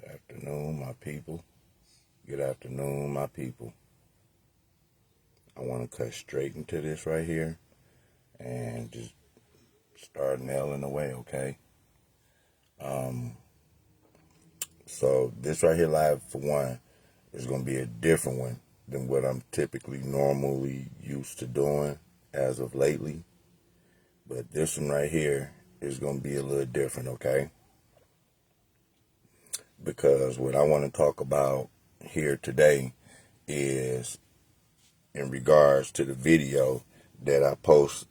Afternoon, my people. Good afternoon, my people. I want to cut straight into this right here and just start nailing away, okay? So this right here, live for one, is going to be a different one than what I'm typically normally used to doing as of lately. But this one right here is going to be a little different, okay? Because what I want to talk about here today is in regards to the video that I post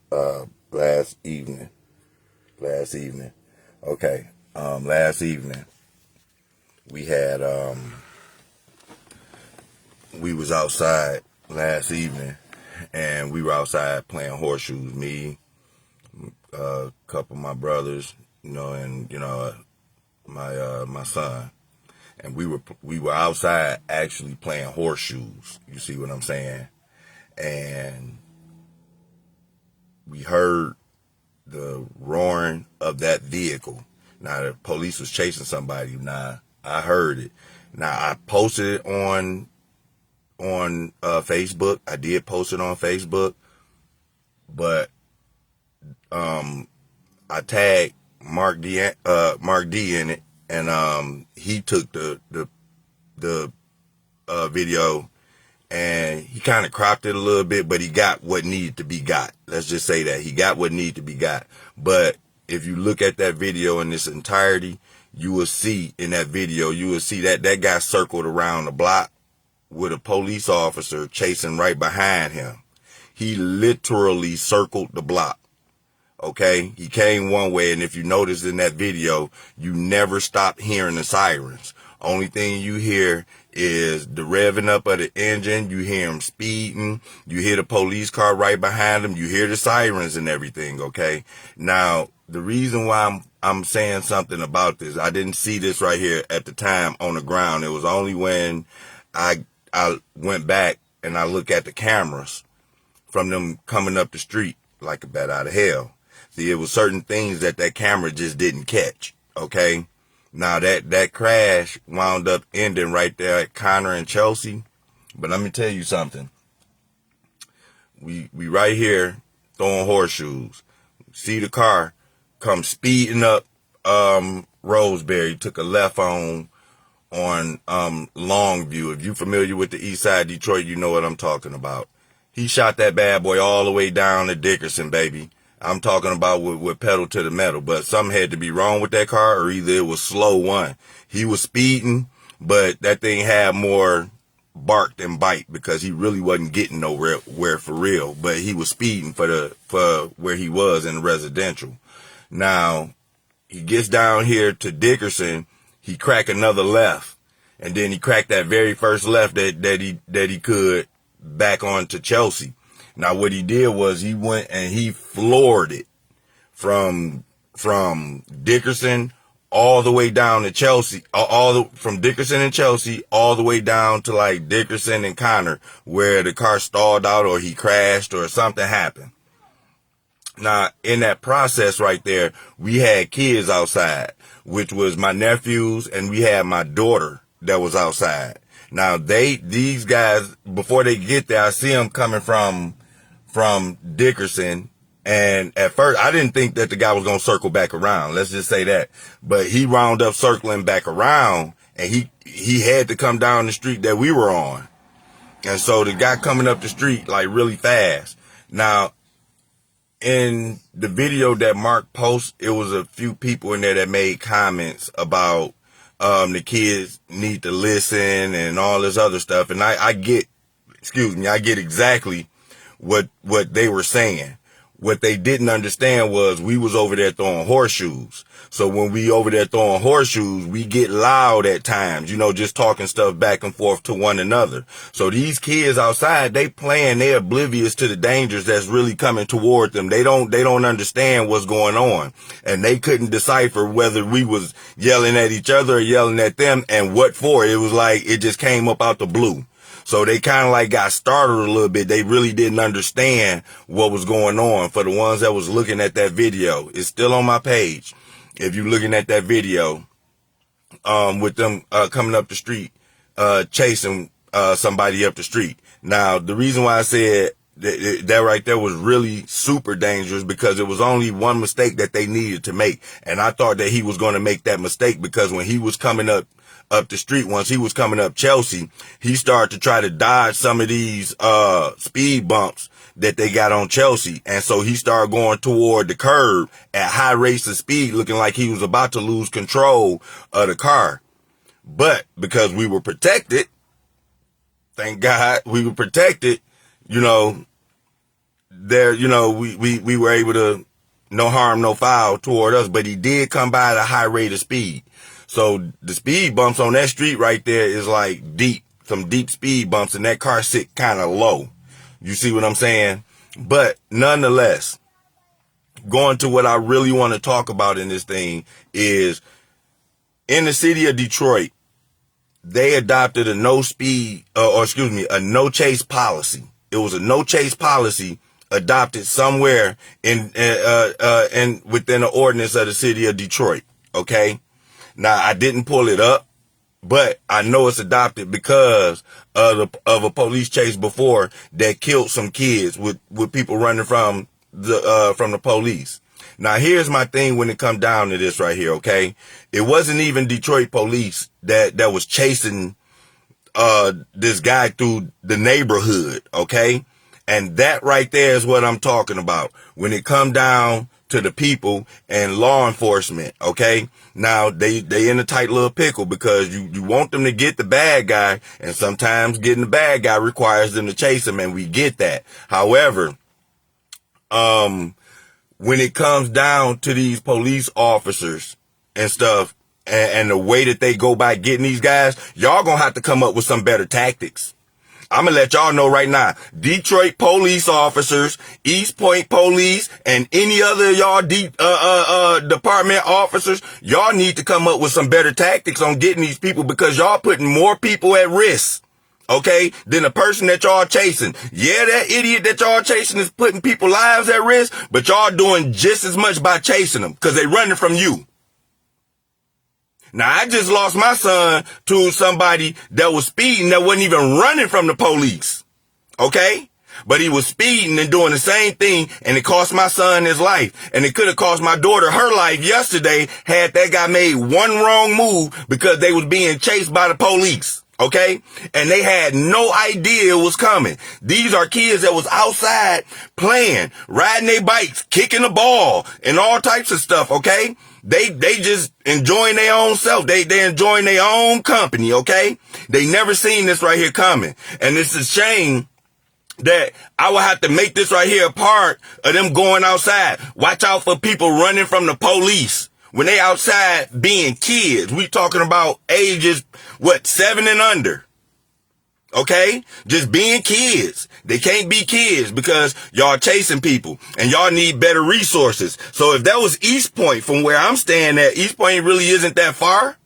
last evening. Okay. Last evening we had we was outside last evening, and we were outside playing horseshoes. Me, a couple of my brothers, and my son, and we were outside actually playing horseshoes. You see what I'm saying? And we heard the roaring of that vehicle. Now, the police was chasing somebody. Now, I heard it. Now, I posted it on Facebook. I did post it on Facebook, but I tagged Mark D in it, and he took the video, and he kind of cropped it a little bit, but he got what needed to be got. Let's just say that he got what needed to be got. But if you look at that video in its entirety, you will see in that video, that guy circled around the block with a police officer chasing right behind him. He literally circled the block. Okay, he came one way, and if you notice in that video, you never stop hearing the sirens. Only thing you hear is the revving up of the engine. You hear him speeding. You hear the police car right behind him. You hear the sirens and everything. Okay. Now, the reason why I'm saying something about this, I didn't see this right here at the time on the ground. It was only when I went back and I looked at the cameras from them coming up the street like a bat out of hell. See, it was certain things that camera just didn't catch. Okay. Now that crash wound up ending right there at Connor and Chelsea. But let me tell you something. We right here throwing horseshoes. See the car come speeding up Roseberry, took a left on Longview. If you're familiar with the east side of Detroit, you know what I'm talking about. He shot that bad boy all the way down to Dickerson, baby. I'm talking about with pedal to the metal, but something had to be wrong with that car, or either it was slow one. He was speeding, but that thing had more bark than bite, because he really wasn't getting nowhere for real, but he was speeding for where he was in residential. Now, he gets down here to Dickerson, he cracked another left, and then he cracked that very first left that he could back onto Chelsea. Now, what he did was he went and he floored it from Dickerson all the way down to Chelsea, from Dickerson and Chelsea all the way down to like Dickerson and Connor, where the car stalled out or he crashed or something happened. Now, in that process right there, we had kids outside, which was my nephews, and we had my daughter that was outside. Now, these guys, before they get there, I see them coming from Dickerson, and at first I didn't think that the guy was going to circle back around. Let's just say that. But he wound up circling back around, and he had to come down the street that we were on. And so the guy coming up the street like really fast. Now, in the video that Mark posted, it was a few people in there that made comments about the kids need to listen and all this other stuff. And I get exactly what they were saying. What they didn't understand was we was over there throwing horseshoes. So when we over there throwing horseshoes, we get loud at times, just talking stuff back and forth to one another. So these kids outside, they playing, they're oblivious to the dangers that's really coming toward them. They don't understand what's going on. And they couldn't decipher whether we was yelling at each other or yelling at them and what for. It was like, it just came up out the blue. So they kind of like got startled a little bit. They really didn't understand what was going on. For the ones that was looking at that video, it's still on my page. If you're looking at that video, with them coming up the street, chasing somebody up the street. Now, the reason why I said that right there was really super dangerous because it was only one mistake that they needed to make. And I thought that he was going to make that mistake because when he was coming up the street, once he was coming up Chelsea, he started to try to dodge some of these speed bumps that they got on Chelsea. And so he started going toward the curb at high rates of speed, looking like he was about to lose control of the car. But because we were protected, thank God we were protected, you know, there, you know, we were able to, no harm, no foul toward us, but he did come by at a high rate of speed. So the speed bumps on that street right there is like deep, some deep speed bumps, and that car sit kind of low. You see what I'm saying? But nonetheless, going to what I really want to talk about in this thing is in the city of Detroit, they adopted a no chase policy. It was a no chase policy adopted somewhere in within the ordinance of the city of Detroit. Okay. Now I didn't pull it up, but I know it's adopted because of a police chase before that killed some kids with people running from the police. Now here's my thing when it comes down to this right here. Okay. It wasn't even Detroit police that was chasing this guy through the neighborhood. Okay. And that right there is what I'm talking about when it come down to the people and law enforcement. Okay. Now they in a tight little pickle because you want them to get the bad guy, and sometimes getting the bad guy requires them to chase him, and we get that. However, when it comes down to these police officers and stuff and the way that they go by getting these guys, y'all gonna have to come up with some better tactics. I'm gonna let y'all know right now, Detroit police officers, East Point police, and any other y'all department officers, y'all need to come up with some better tactics on getting these people because y'all putting more people at risk, okay, than the person that y'all chasing. Yeah, that idiot that y'all chasing is putting people's lives at risk, but y'all doing just as much by chasing them because they running from you. Now, I just lost my son to somebody that was speeding that wasn't even running from the police. Okay? But he was speeding and doing the same thing, and it cost my son his life. And it could have cost my daughter her life yesterday had that guy made one wrong move because they was being chased by the police. Okay? And they had no idea it was coming. These are kids that was outside playing, riding their bikes, kicking the ball, and all types of stuff. Okay? They just enjoying their own self. They enjoying their own company, okay? They never seen this right here coming. And it's a shame that I will have to make this right here a part of them going outside. Watch out for people running from the police when they outside being kids. We talking about ages, 7 and under. Okay? Just being kids. They can't be kids because y'all chasing people and y'all need better resources. So if that was East Point from where I'm staying at, East Point really isn't that far.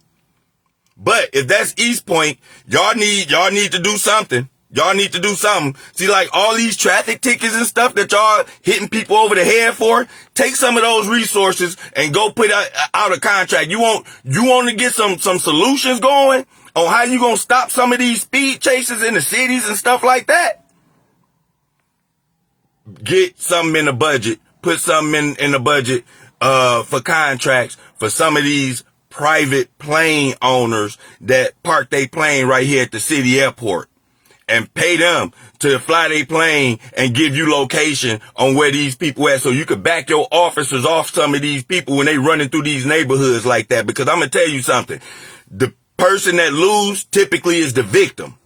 But if that's East Point, y'all need to do something. Y'all need to do something. See, like all these traffic tickets and stuff that y'all hitting people over the head for, take some of those resources and go put out a contract. You want to get some solutions going on how you gonna stop some of these speed chases in the cities and stuff like that? Get something in the budget. Put something in the budget for contracts for some of these private plane owners that park their plane right here at the city airport. And pay them to fly their plane and give you location on where these people at so you could back your officers off some of these people when they running through these neighborhoods like that. Because I'm gonna tell you something. The person that lose typically is the victim.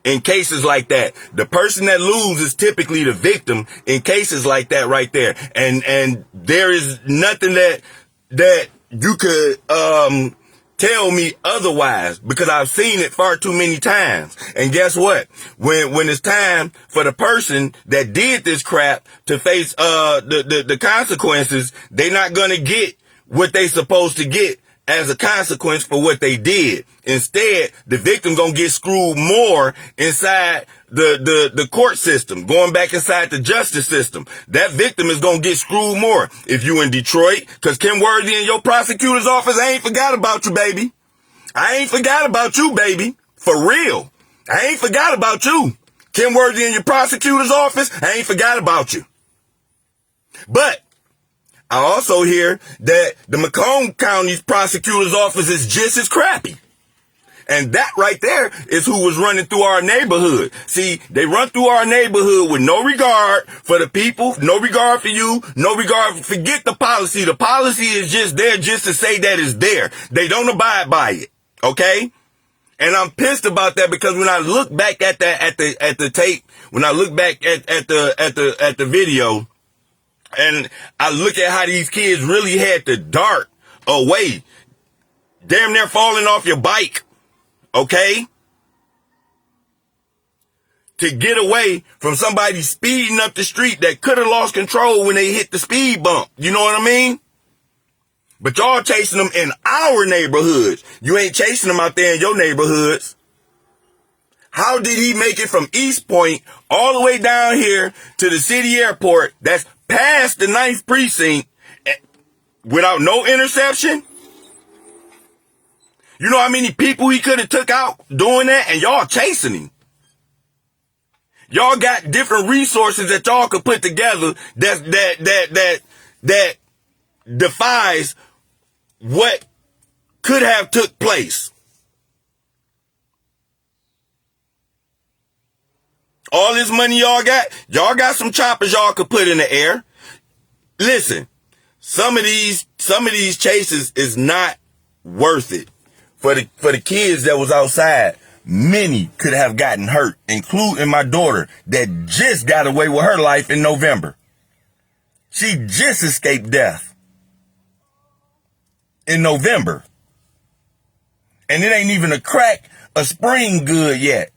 In cases like that, the person that loses is typically the victim in cases like that right there. And there is nothing that you could tell me otherwise because I've seen it far too many times. And guess what? When it's time for the person that did this crap to face the consequences, they're not gonna get what they supposed to get as a consequence for what they did. Instead, the victim gonna get screwed more inside the court system, going back inside the justice system. That victim is gonna get screwed more. If you in Detroit, cause Kim Worthy in your prosecutor's office, I ain't forgot about you, baby. I ain't forgot about you, baby. For real. I ain't forgot about you. Kim Worthy in your prosecutor's office, I ain't forgot about you. But I also hear that the Macomb County's prosecutor's office is just as crappy. And that right there is who was running through our neighborhood. See, they run through our neighborhood with no regard for the people, no regard for you, no regard, forget the policy. The policy is just there just to say that it's there. They don't abide by it. Okay? And I'm pissed about that because when I look back at the tape, when I look back at the video, and I look at how these kids really had to dart away, damn near falling off your bike, okay? To get away from somebody speeding up the street that could have lost control when they hit the speed bump. You know what I mean? But y'all chasing them in our neighborhoods. You ain't chasing them out there in your neighborhoods. How did he make it from East Point all the way down here to the city airport that's past the 9th precinct without no interception? You know how many people he could have took out doing that, and y'all chasing him? Y'all got different resources that y'all could put together that defies what could have took place. All this money y'all got some choppers y'all could put in the air. Listen, some of these chases is not worth it. For the kids that was outside, many could have gotten hurt, including my daughter that just got away with her life in November. She just escaped death in November. And it ain't even a spring good yet.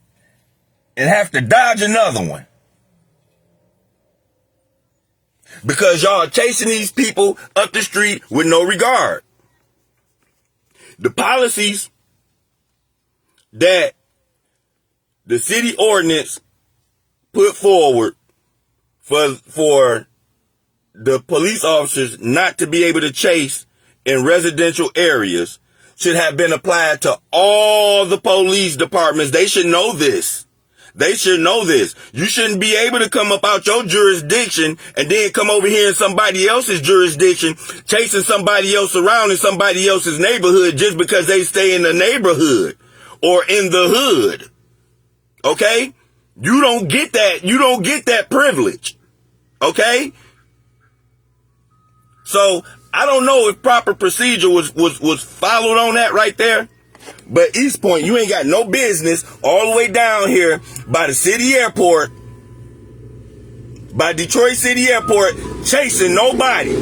And have to dodge another one. Because y'all are chasing these people up the street with no regard. The policies that the city ordinance put forward for the police officers not to be able to chase in residential areas should have been applied to all the police departments. They should know this. They should know this. You shouldn't be able to come up out your jurisdiction and then come over here in somebody else's jurisdiction, chasing somebody else around in somebody else's neighborhood just because they stay in the neighborhood or in the hood. Okay? You don't get that. You don't get that privilege. Okay? So I don't know if proper procedure was followed on that right there. But East Point, you ain't got no business all the way down here by the city airport, by Detroit City Airport, chasing nobody.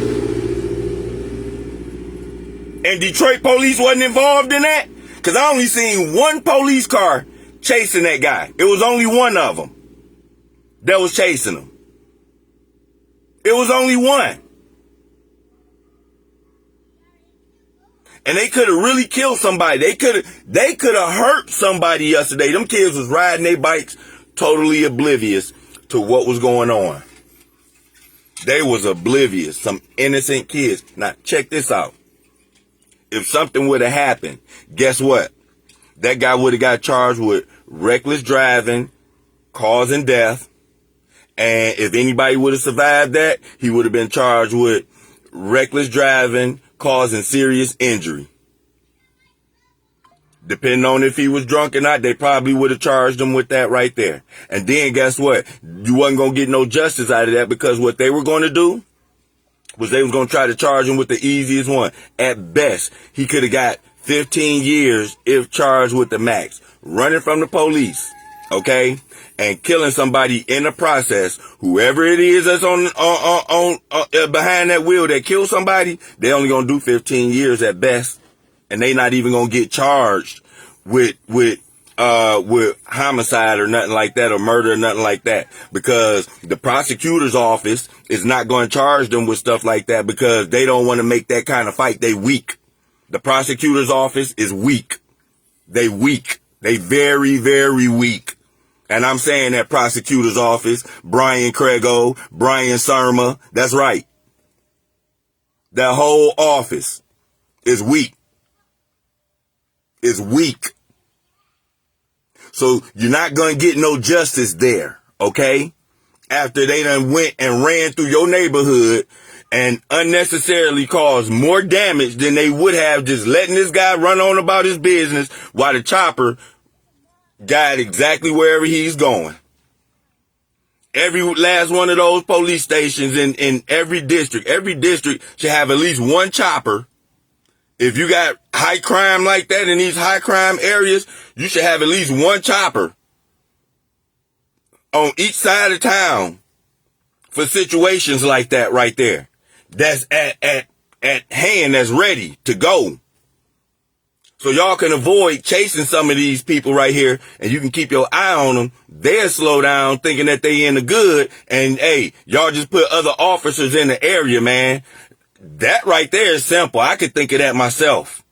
And Detroit police wasn't involved in that? Because I only seen one police car chasing that guy. It was only one of them that was chasing him. It was only one. And they could have really killed somebody. They could have hurt somebody yesterday. Them kids was riding their bikes totally oblivious to what was going on. They was oblivious. Some innocent kids. Now, check this out. If something would have happened, guess what? That guy would have got charged with reckless driving, causing death. And if anybody would have survived that, he would have been charged with reckless driving, causing serious injury. Depending on if he was drunk or not, they probably would have charged him with that right there. And then guess what? You wasn't going to get no justice out of that because what they were going to do was they was going to try to charge him with the easiest one. At best, he could have got 15 years if charged with the max. Running from the police, okay? And killing somebody in the process. Whoever it is that's on behind that wheel that killed somebody, they only gonna do 15 years at best, and they not even gonna get charged with homicide or nothing like that, or murder or nothing like that, because the prosecutor's office is not going to charge them with stuff like that because they don't want to make that kind of fight. They weak. The prosecutor's office is weak. They weak. They very, very weak. And I'm saying that prosecutor's office, Brian Craigo, Brian Surma, that's right. That whole office is weak. Is weak. So you're not going to get no justice there, okay? After they done went and ran through your neighborhood and unnecessarily caused more damage than they would have just letting this guy run on about his business while the chopper got exactly wherever he's going. Every last one of those police stations in every district should have at least one chopper. If you got high crime like that in these high crime areas, you should have at least one chopper on each side of town for situations like that right there. That's at hand, that's ready to go. So y'all can avoid chasing some of these people right here, and you can keep your eye on them. They'll slow down thinking that they in the good, and hey, y'all just put other officers in the area, man. That right there is simple. I could think of that myself.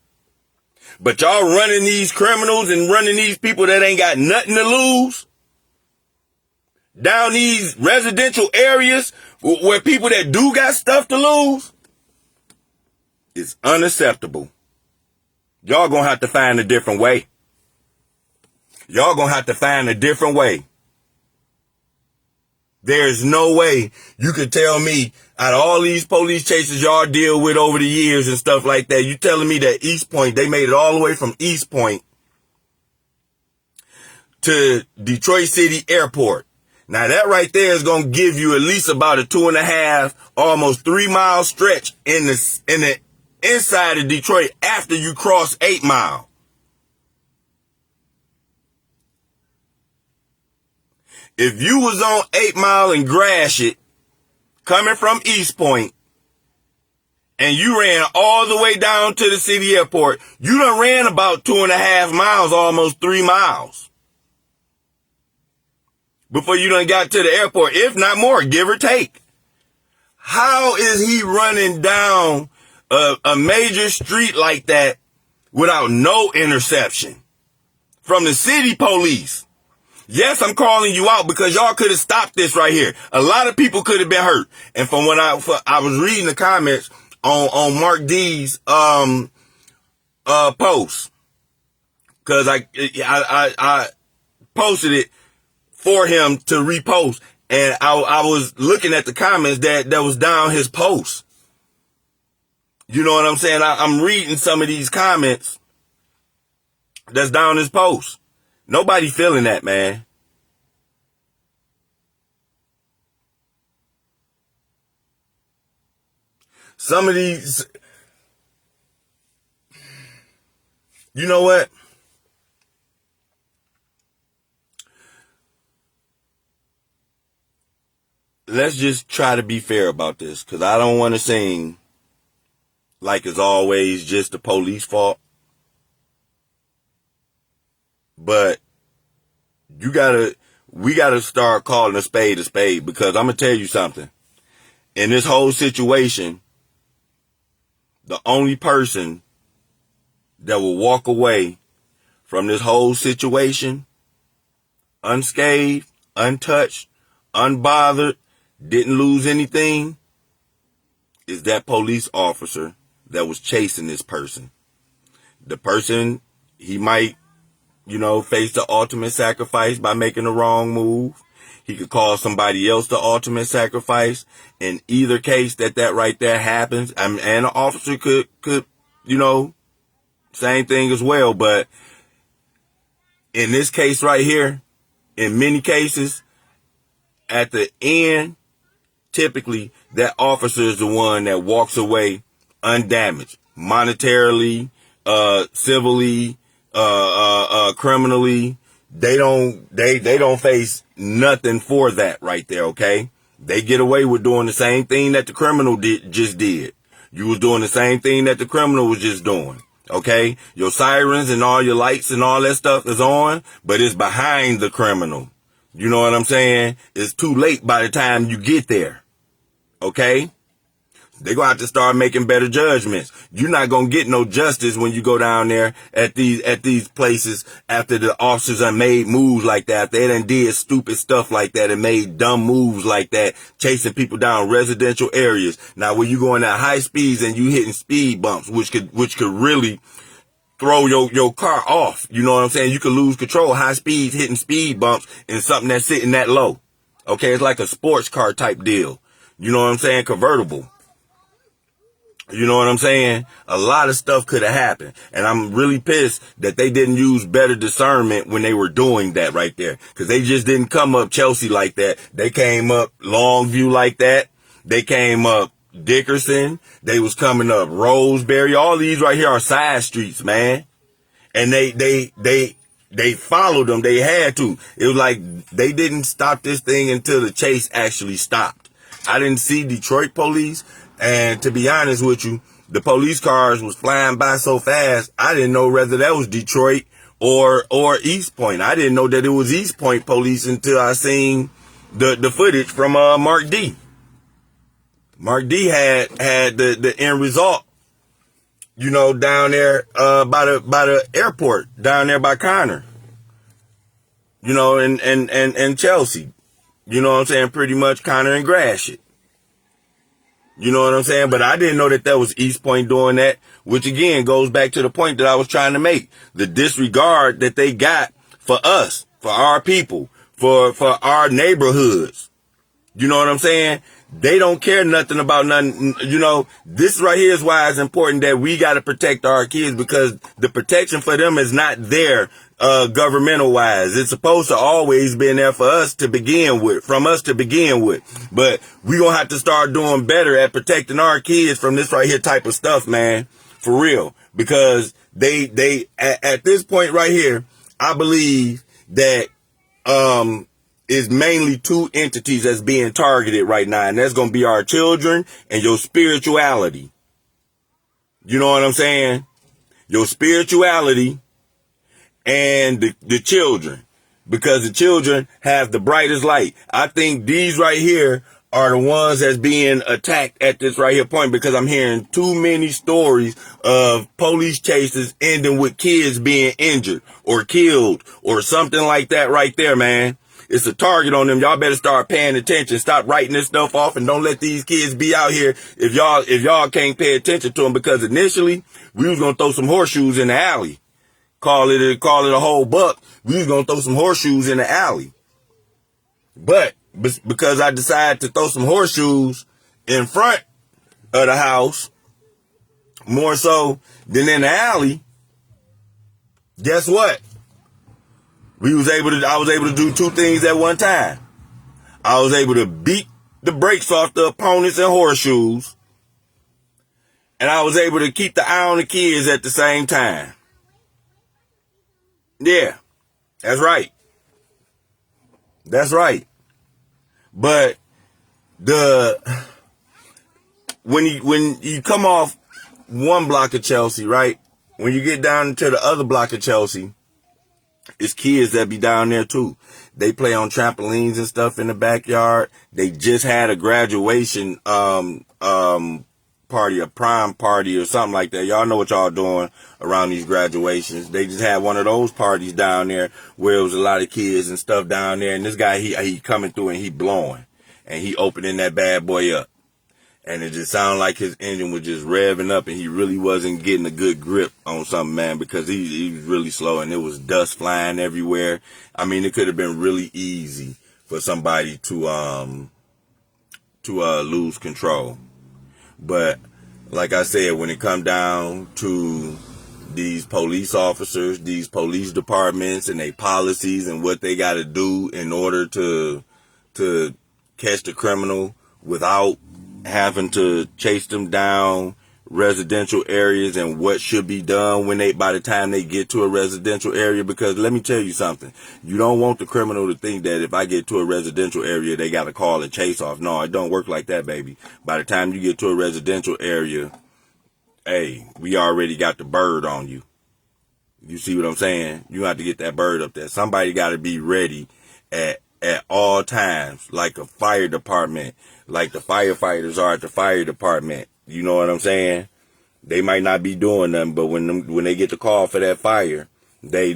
But y'all running these criminals and running these people that ain't got nothing to lose down these residential areas where people that do got stuff to lose, it's unacceptable. Y'all gonna have to find a different way. Y'all gonna have to find a different way. There's no way you could tell me out of all these police chases y'all deal with over the years and stuff like that, you telling me that East Point, they made it all the way from East Point to Detroit City Airport. Now that right there is going to give you at least about a 2.5, almost 3 mile stretch in the inside of Detroit after you cross 8 Mile. If you was on 8 Mile and Gratiot, coming from East Point, and you ran all the way down to the city airport, you done ran about 2.5 miles, almost 3 miles. Before you done got to the airport, if not more, give or take. How is he running down a major street like that without no interception from the city police? Yes, I'm calling you out because y'all could have stopped this right here. A lot of people could have been hurt. And from when I was reading the comments on Mark D's post, because I posted it for him to repost, and I was looking at the comments that was down his post. You know what I'm saying? I'm reading some of these comments that's down his post. Nobody feeling that, man. Some of these, you know what? Let's just try to be fair about this, because I don't want to seem like it's always just the police fault. But we gotta start calling a spade, because I'm gonna tell you something. In this whole situation, the only person that will walk away from this whole situation unscathed, untouched, unbothered, didn't lose anything, is that police officer that was chasing this person. The person, he might, face the ultimate sacrifice by making the wrong move. He could cause somebody else the ultimate sacrifice. In either case that right there happens, and the officer could, same thing as well. But in this case right here, in many cases, at the end, typically that officer is the one that walks away undamaged, monetarily, civilly, criminally. They don't face nothing for that right there, okay? They get away with doing the same thing that the criminal just did. You was doing the same thing that the criminal was just doing, okay? Your sirens and all your lights and all that stuff is on, but it's behind the criminal. You know what I'm saying? It's too late by the time you get there, okay? They're going to have to start making better judgments. You're not going to get no justice when you go down there at these places after the officers have made moves like that. They done did stupid stuff like that and made dumb moves like that, chasing people down residential areas. Now, when you going at high speeds and you hitting speed bumps, which could really throw your car off. You know what I'm saying? You could lose control. High speeds hitting speed bumps in something that's sitting that low. Okay. It's like a sports car type deal. You know what I'm saying? Convertible. You know what I'm saying? A lot of stuff could have happened. And I'm really pissed that they didn't use better discernment when they were doing that right there. Because they just didn't come up Chelsea like that. They came up Longview like that. They came up Dickerson. They was coming up Roseberry. All these right here are side streets, man. And they followed them. They had to. It was like they didn't stop this thing until the chase actually stopped. I didn't see Detroit police. And to be honest with you, the police cars was flying by so fast, I didn't know whether that was Detroit or East Point. I didn't know that it was East Point police until I seen the footage from Mark D. Mark D had the end result, you know, down there by the airport, down there by Connor. You know, and Chelsea. You know what I'm saying? Pretty much Connor and Gratiot. You know what I'm saying? But I didn't know that was East Point doing that, which again goes back to the point that I was trying to make. The disregard that they got for us, for our people, for our neighborhoods. You know what I'm saying? They don't care nothing about nothing. You know, this right here is why it's important that we got to protect our kids, because the protection for them is not there governmental wise. It's supposed to always be there for us to begin with, from us to begin with. But we gonna have to start doing better at protecting our kids from this right here type of stuff, man. For real. Because they at this point right here, I believe that is mainly two entities that's being targeted right now, and that's gonna be our children and your spirituality. You know what I'm saying? Your spirituality and the children, because the children have the brightest light. I think these right here are the ones that's being attacked at this right here point, because I'm hearing too many stories of police chases ending with kids being injured or killed or something like that right there, man. It's a target on them. Y'all better start paying attention. Stop writing this stuff off and don't let these kids be out here if y'all can't pay attention to them, because initially we was going to throw some horseshoes in the alley. Call it a whole buck. We was going to throw some horseshoes in the alley. But because I decided to throw some horseshoes in front of the house, more so than in the alley, guess what? I was able to do two things at one time. I was able to beat the brakes off the opponents and horseshoes, and I was able to keep the eye on the kids at the same time. Yeah, that's right. That's right. But when you come off one block of Chelsea, right? When you get down to the other block of Chelsea, it's kids that be down there too. They play on trampolines and stuff in the backyard. They just had a graduation party, a prom party or something like that. Y'all know what y'all doing around these graduations. They just had one of those parties down there where it was a lot of kids and stuff down there. And this guy, he coming through and he blowing and he opening that bad boy up. And it just sounded like his engine was just revving up and he really wasn't getting a good grip on something, man, because he was really slow and there was dust flying everywhere. I mean, it could have been really easy for somebody to lose control. But like I said, when it come down to these police officers, these police departments and their policies and what they got to do in order to catch the criminal without having to chase them down residential areas, and what should be done by the time they get to a residential area. Because let me tell you something, you don't want the criminal to think that if I get to a residential area, they got to call a chase off. No, it don't work like that, baby. By the time you get to a residential area, hey, we already got the bird on you. You see what I'm saying? You have to get that bird up there. Somebody got to be ready at at all times, like a fire department, like the firefighters are at the fire department. You know what I'm saying? They might not be doing nothing, but when they get the call for that fire, they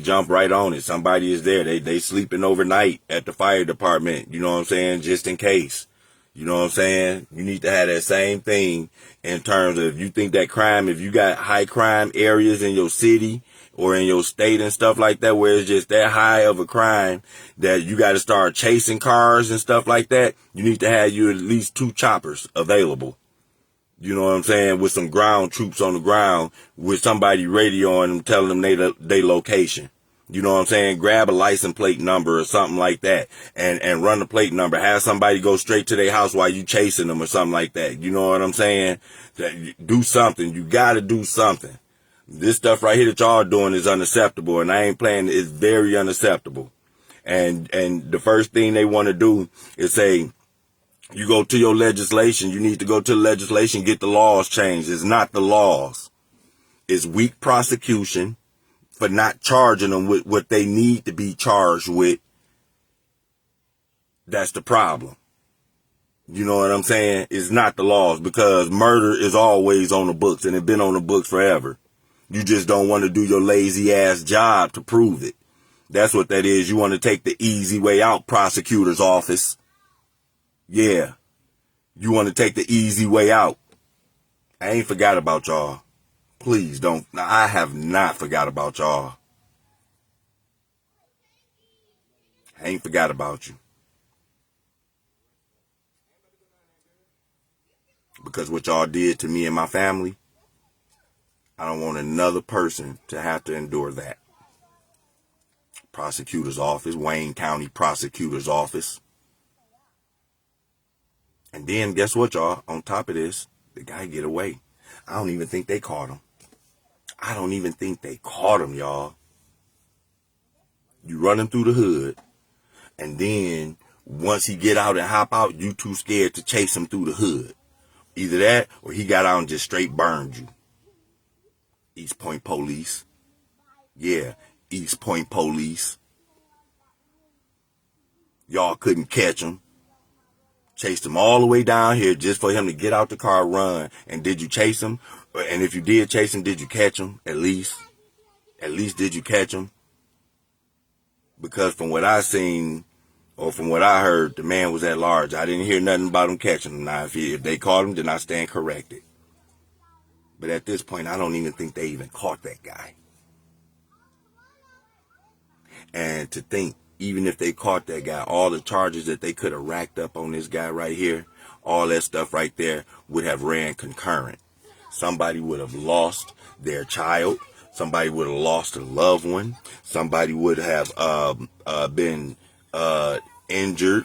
jump right on it. Somebody is there. They sleeping overnight at the fire department. You know what I'm saying? Just in case. You know what I'm saying? You need to have that same thing in terms of if you think that crime, if you got high crime areas in your city or in your state and stuff like that, where it's just that high of a crime that you got to start chasing cars and stuff like that, you need to have you at least 2 choppers available. You know what I'm saying? With some ground troops on the ground with somebody radioing them, telling them they location. You know what I'm saying? Grab a license plate number or something like that and run the plate number. Have somebody go straight to their house while you chasing them or something like that. You know what I'm saying? Do something. You got to do something. This stuff right here that y'all doing is unacceptable, and I ain't playing. It's very unacceptable. And the first thing they want to do is say, you go to your legislation. You need to go to the legislation, get the laws changed. It's not the laws. It's weak prosecution for not charging them with what they need to be charged with. That's the problem. You know what I'm saying? It's not the laws, because murder is always on the books, and it's been on the books forever. You just don't want to do your lazy ass job to prove it. That's what that is. You want to take the easy way out, prosecutor's office. Yeah. You want to take the easy way out. I ain't forgot about y'all. Please don't. I have not forgot about y'all. I ain't forgot about you. Because what y'all did to me and my family, I don't want another person to have to endure that. Prosecutor's office, Wayne County Prosecutor's office. And then guess what, y'all? On top of this, the guy get away. I don't even think they caught him. I don't even think they caught him, y'all. You run him through the hood, and then once he get out and hop out, you too scared to chase him through the hood. Either that, or he got out and just straight burned you. East Point Police. Yeah, East Point Police. Y'all couldn't catch him. Chased him all the way down here just for him to get out the car, run. And did you chase him? And if you did chase him, did you catch him? At least did you catch him? Because from what I seen, or from what I heard, the man was at large. I didn't hear nothing about him catching him. Now, if they caught him, then I stand corrected. But at this point, I don't even think they even caught that guy. And to think, even if they caught that guy, all the charges that they could have racked up on this guy right here, all that stuff right there would have ran concurrent. Somebody would have lost their child. Somebody would have lost a loved one. Somebody would have been injured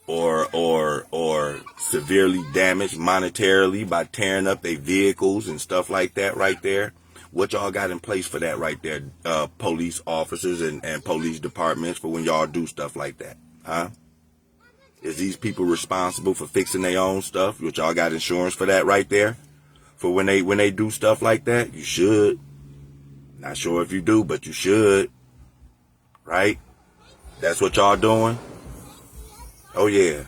or severely damaged monetarily by tearing up their vehicles and stuff like that right there. What y'all got in place for that right there, police officers and police departments, for when y'all do stuff like that, huh? Is these people responsible for fixing their own stuff? Which y'all got insurance for that right there? For when they do stuff like that? You should. Not sure if you do, but you should. Right? That's what y'all doing? Oh yeah.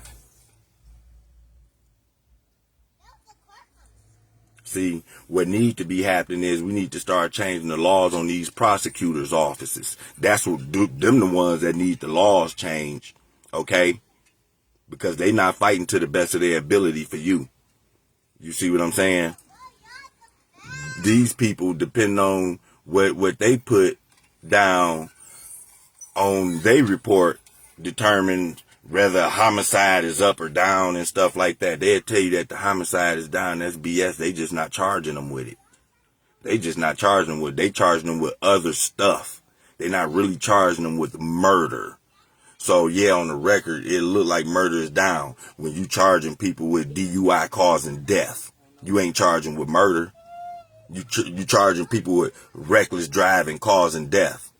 See, what needs to be happening is we need to start changing the laws on these prosecutors' offices. That's what them the ones that need the laws changed, okay? Because they not fighting to the best of their ability for you. You see what I'm saying? These people, depending on what they put down on their report, determine whether a homicide is up or down and stuff like that. They'll tell you that the homicide is down. That's BS. They just not charging them with it. They just not charging them with it. They charging them with other stuff. They're not really charging them with murder. So yeah, on the record, it look like murder is down when you charging people with DUI causing death. You ain't charging with murder. You charging people with reckless driving causing death.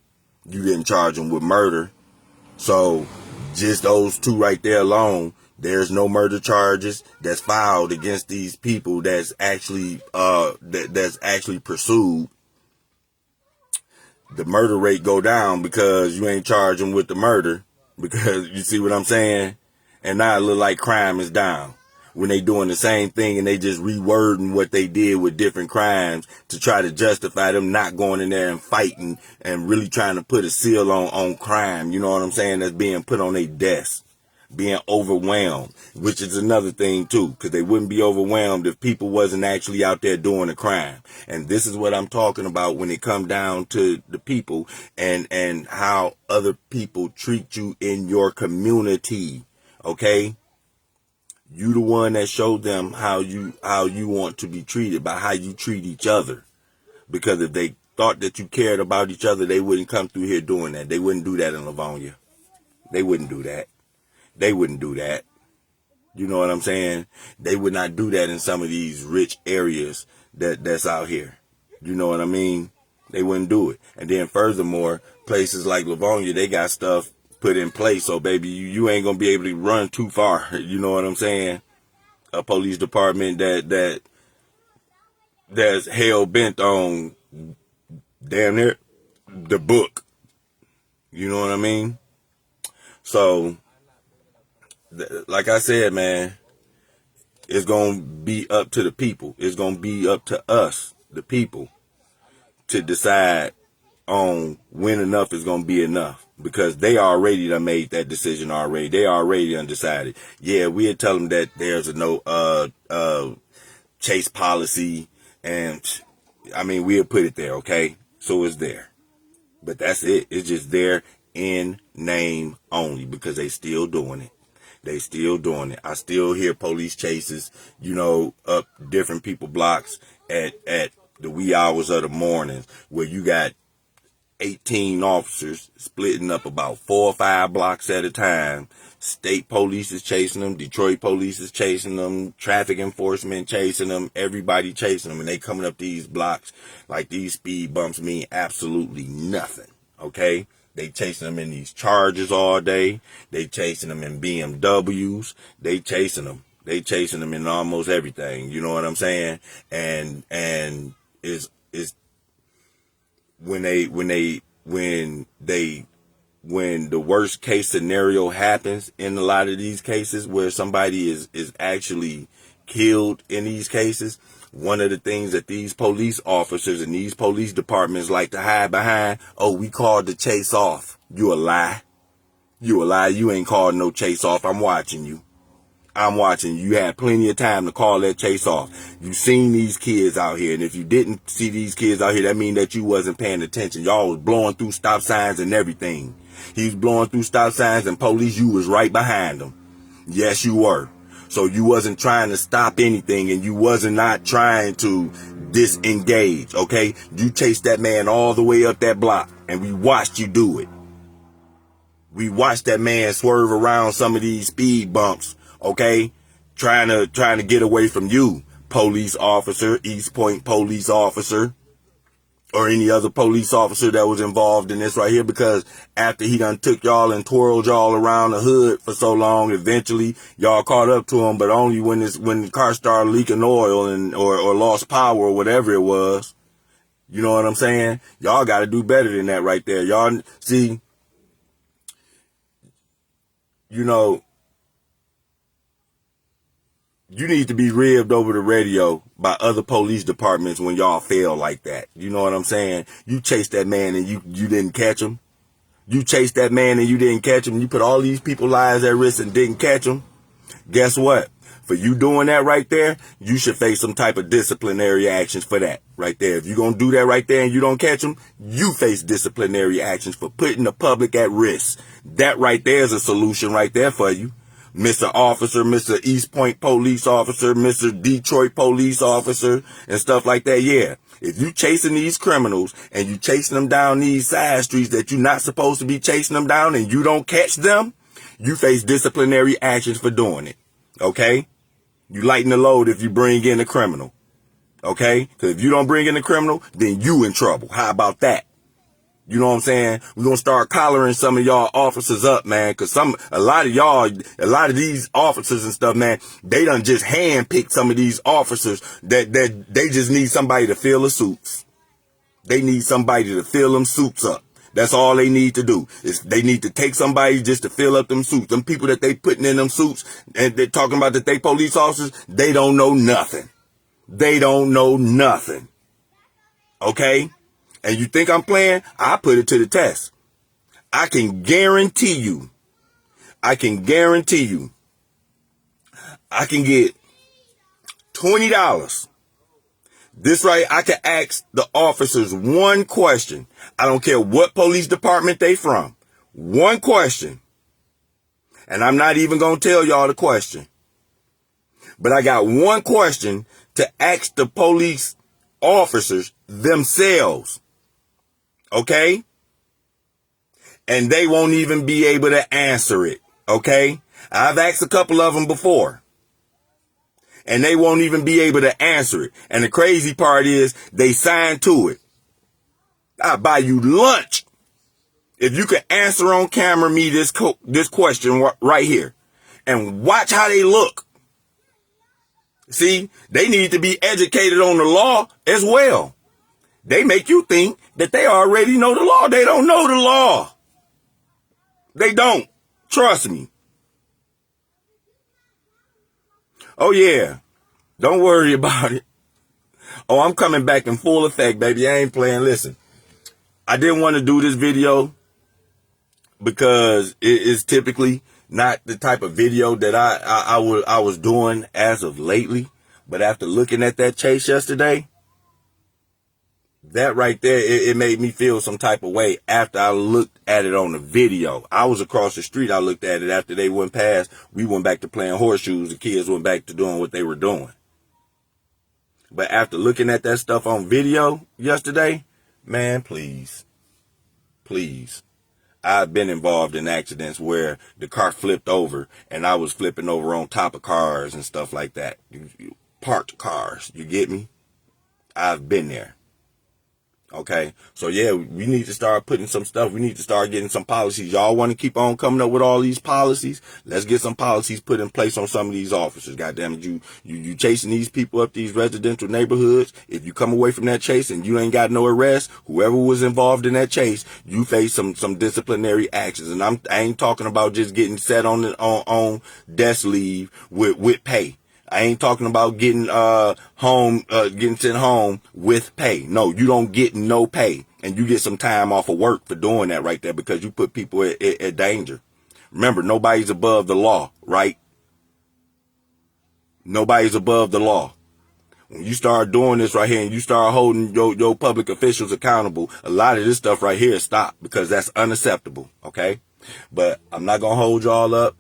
You didn't charge them with murder. So just those two right there alone, there's no murder charges that's filed against these people that's actually pursued. The murder rate go down because you ain't charging with the murder. Because you see what I'm saying? And now it look like crime is down. When they doing the same thing and they just rewording what they did with different crimes to try to justify them not going in there and fighting and really trying to put a seal on crime. You know what I'm saying? That's being put on their desk. Being overwhelmed, which is another thing too, because they wouldn't be overwhelmed if people wasn't actually out there doing a crime. And this is what I'm talking about when it comes down to the people and how other people treat you in your community. Okay, you the one that showed them how you want to be treated by how you treat each other. Because if they thought that you cared about each other, they wouldn't come through here doing that. They wouldn't do that in Livonia. They wouldn't do that. They wouldn't do that. You know what I'm saying? They would not do that in some of these rich areas that's out here. You know what I mean? They wouldn't do it. And then furthermore, places like Livonia, they got stuff put in place. So baby, you ain't gonna be able to run too far. You know what I'm saying? A police department that's hell bent on damn near the book. You know what I mean? So like I said, man, it's going to be up to the people. It's going to be up to us, the people, to decide on when enough is going to be enough. Because they already done made that decision already. They already undecided. Yeah, we'll tell them that there's a no chase policy. And, I mean, we'll put it there, okay? So it's there. But that's it. It's just there in name only because they still doing it. They still doing it. I still hear police chases, you know, up different people blocks at the wee hours of the morning where you got 18 officers splitting up about 4 or 5 blocks at a time. State police is chasing them. Detroit police is chasing them. Traffic enforcement chasing them. Everybody chasing them. And they coming up these blocks like these speed bumps mean absolutely nothing. Okay? They chasing them in these Chargers all day. They chasing them in BMWs. They chasing them. They chasing them in almost everything. You know what I'm saying? And is when the worst case scenario happens in a lot of these cases where somebody is actually killed in these cases, one of the things that these police officers and these police departments like to hide behind, oh, we called the chase off. You a lie. You a lie. You ain't called no chase off. I'm watching you. I'm watching you. You had plenty of time to call that chase off. You seen these kids out here. And if you didn't see these kids out here, that mean that you wasn't paying attention. Y'all was blowing through stop signs and everything. He was blowing through stop signs and police, you was right behind them. Yes, you were. So you wasn't trying to stop anything and you wasn't not trying to disengage, okay? You chased that man all the way up that block and we watched you do it. We watched that man swerve around some of these speed bumps, okay? Trying to get away from you, police officer, East Point police officer, or any other police officer that was involved in this right here, because after he done took y'all and twirled y'all around the hood for so long, eventually y'all caught up to him, but only when the car started leaking oil or lost power or whatever it was. You know what I'm saying? Y'all got to do better than that right there. Y'all see, you know, you need to be ribbed over the radio by other police departments when y'all fail like that. You know what I'm saying? You chased that man and you didn't catch him. You chased that man and you didn't catch him. You put all these people's lives at risk and didn't catch him. Guess what? For you doing that right there, you should face some type of disciplinary actions for that right there. If you're going to do that right there and you don't catch him, you face disciplinary actions for putting the public at risk. That right there is a solution right there for you. Mr. Officer, Mr. East Point police officer, Mr. Detroit police officer, and stuff like that. Yeah, if you chasing these criminals and you chasing them down these side streets that you're not supposed to be chasing them down and you don't catch them, you face disciplinary actions for doing it. Okay? You lighten the load if you bring in a criminal. Okay? Because if you don't bring in a criminal, then you in trouble. How about that? You know what I'm saying? We're going to start collaring some of y'all officers up, man. Cause a lot of these officers and stuff, man, they done just handpicked some of these officers that they just need somebody to fill the suits. They need somebody to fill them suits up. That's all they need to do. Is they need to take somebody just to fill up them suits. Them people that they putting in them suits and they're talking about that they police officers, they don't know nothing. They don't know nothing. Okay? And you think I'm playing? I put it to the test. I can guarantee you, I can get $20. This right, I can ask the officers one question. I don't care what police department they from. One question. And I'm not even going to tell y'all the question. But I got one question to ask the police officers themselves. Okay? And they won't even be able to answer it. Okay? I've asked a couple of them before. And they won't even be able to answer it. And the crazy part is they signed to it. I'll buy you lunch if you could answer on camera me this question right here. And watch how they look. See, they need to be educated on the law as well. They make you think that they already know the law. They don't know the law. They don't. Trust me. Oh, yeah. Don't worry about it. Oh, I'm coming back in full effect, baby. I ain't playing. Listen, I didn't want to do this video because it is typically not the type of video that I was doing as of lately. But after looking at that chase yesterday, that right there, it made me feel some type of way after I looked at it on the video. I was across the street. I looked at it after they went past. We went back to playing horseshoes. The kids went back to doing what they were doing. But after looking at that stuff on video yesterday, man, please. I've been involved in accidents where the car flipped over and I was flipping over on top of cars and stuff like that. Parked cars, you get me? I've been there. Okay, so yeah, we need to start putting some stuff. We need to start getting some policies. Y'all want to keep on coming up with all these policies? Let's get some policies put in place on some of these officers. Goddamn it, you chasing these people up these residential neighborhoods. If you come away from that chase and you ain't got no arrest, whoever was involved in that chase, you face some disciplinary actions. And I ain't talking about just getting set on desk leave with pay. I ain't talking about getting getting sent home with pay. No, you don't get no pay, and you get some time off of work for doing that right there because you put people at danger. Remember, nobody's above the law, right? Nobody's above the law. When you start doing this right here and you start holding your public officials accountable, a lot of this stuff right here stop because that's unacceptable. Okay, but I'm not gonna hold y'all up.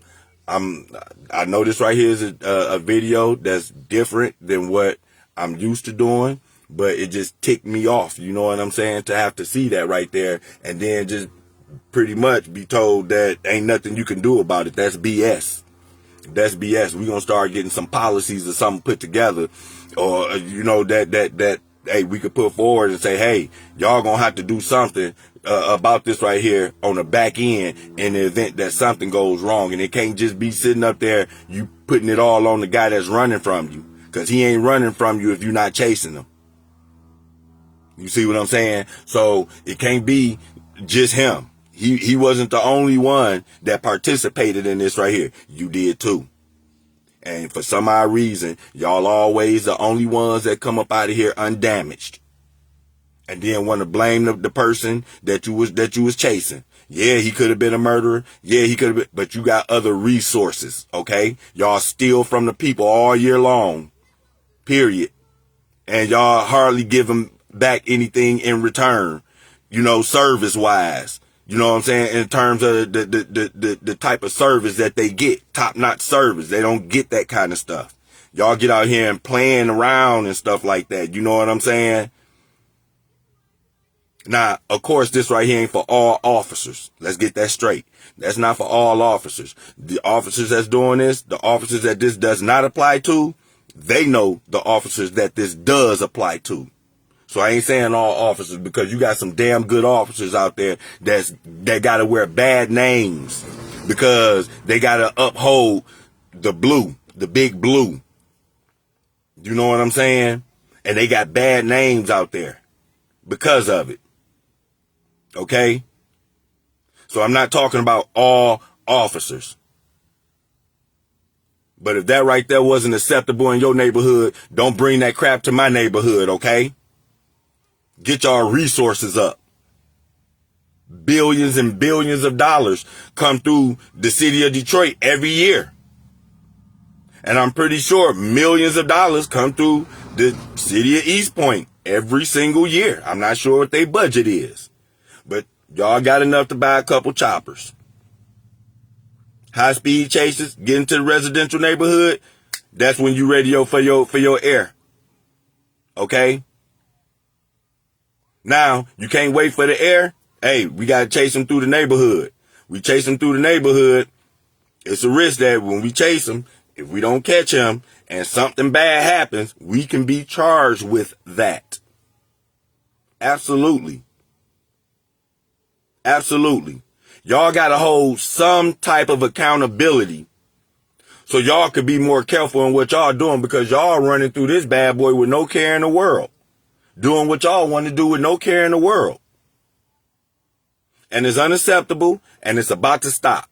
I know this right here is a video that's different than what I'm used to doing, but it just ticked me off. You know what I'm saying? To have to see that right there and then just pretty much be told that ain't nothing you can do about it. That's BS. That's BS. We're going to start getting some policies or something put together or, that hey, we could put forward and say, hey, y'all going to have to do something about this right here on the back end in the event that something goes wrong. And it can't just be sitting up there, you putting it all on the guy that's running from you, because he ain't running from you if you're not chasing him. You see what I'm saying? So it can't be just him. He wasn't the only one that participated in this right here. You did too. And for some odd reason, y'all always the only ones that come up out of here undamaged. And then want to blame the person that you was chasing. Yeah, he could have been a murderer. Yeah, he could have been, but you got other resources, okay? Y'all steal from the people all year long, period. And y'all hardly give them back anything in return, service-wise. You know what I'm saying? In terms of the type of service that they get, top-notch service. They don't get that kind of stuff. Y'all get out here and playing around and stuff like that. You know what I'm saying? Now, of course, this right here ain't for all officers. Let's get that straight. That's not for all officers. The officers that's doing this, the officers that this does not apply to, they know the officers that this does apply to. So I ain't saying all officers, because you got some damn good officers out there that got to wear bad names because they got to uphold the blue, the big blue. You know what I'm saying? And they got bad names out there because of it. Okay? So I'm not talking about all officers. But if that right there wasn't acceptable in your neighborhood, don't bring that crap to my neighborhood, okay? Get y'all resources up. Billions and billions of dollars come through the city of Detroit every year. And I'm pretty sure millions of dollars come through the city of East Point every single year. I'm not sure what their budget is. But y'all got enough to buy a couple choppers. High-speed chases, get into the residential neighborhood, that's when you radio for your air. Okay? Now, you can't wait for the air. Hey, we got to chase them through the neighborhood. We chase them through the neighborhood. It's a risk that when we chase them, if we don't catch him and something bad happens, we can be charged with that. Absolutely. Absolutely. Y'all got to hold some type of accountability so y'all could be more careful in what y'all doing, because y'all running through this bad boy with no care in the world. Doing what y'all want to do with no care in the world. And it's unacceptable, and it's about to stop.